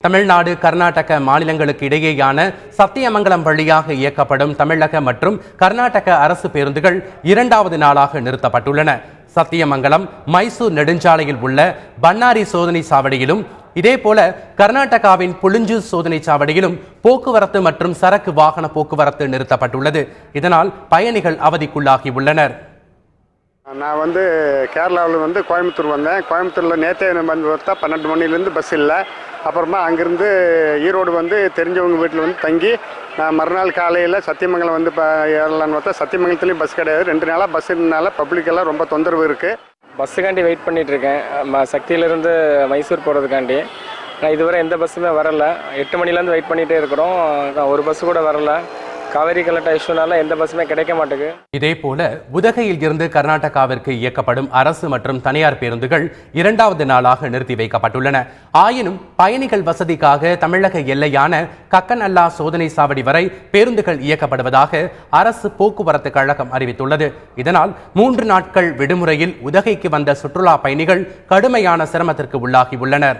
தமிழ்நாடு கர்நாடக மாநிலங்களுக்கு இடையேயான சத்தியமங்கலம் வழியாக இயக்கப்படும் தமிழக மற்றும் கர்நாடக அரசு பேருந்துகள் இரண்டாவது நாளாக நிறுத்தப்பட்டுள்ளன. சத்தியமங்கலம் மைசூர் நெடுஞ்சாலையில் உள்ள பன்னாரி சோதனை சாவடியிலும் இதேபோல கர்நாடகாவின் புளிஞ்சு சோதனை சாவடியிலும் போக்குவரத்து மற்றும் சரக்கு வாகன போக்குவரத்து நிறுத்தப்பட்டுள்ளது. இதனால் பயணிகள் அவதிக்குள்ளாகியுள்ளனர். நான் கேரளாவில் கோயம்புத்தூர் வந்தேன். கோயம்புத்தூரில் நேற்றே வந்து பார்த்தா 12 மணிலேருந்து பஸ் இல்லை. அப்புறமா அங்கேருந்து ஈரோடு தெரிஞ்சவங்க வீட்டில் தங்கி நான் மறுநாள் காலையில் சத்தியமங்கலம் இப்போ ஏறலான்னு பார்த்தா சத்தியமங்கலத்துலேயும் பஸ் கிடையாது. 2 நாளாக பஸ் இருந்தனால பப்ளிக்கெல்லாம் ரொம்ப தொந்தரவு இருக்குது. பஸ்ஸுக்காண்டி வெயிட் பண்ணிகிட்ருக்கேன். சக்தியிலேருந்து மைசூர் போகிறதுக்காண்டி. நான் இதுவரை எந்த பஸ்ஸுமே வரலை. 8 மணிலேருந்து வெயிட் பண்ணிகிட்டே இருக்கிறோம். ஒரு பஸ்ஸு கூட வரலை. காவேரி கலெக்டர் இஷ்யூனால எந்த பஸ்ஸுமே கிடைக்க மாட்டேங்குது. இதேபோல உதகையில் இருந்து கர்நாடகாவிற்கு இயக்கப்படும் அரசு மற்றும் தனியார் பேருந்துகள் இரண்டாவது நாளாக நிறுத்தி வைக்கப்பட்டுள்ளன. ஆயினும் பயணிகள் வசதிக்காக தமிழக எல்லையான கக்கநல்லா சோதனை சாவடி வரை பேருந்துகள் இயக்கப்படுவதாக அரசு போக்குவரத்து கழகம் அறிவித்துள்ளது. இதனால் 3 நாட்கள் விடுமுறையில் உதகைக்கு வந்த சுற்றுலா பயணிகள் கடுமையான சிரமத்திற்கு உள்ளாகியுள்ளனர்.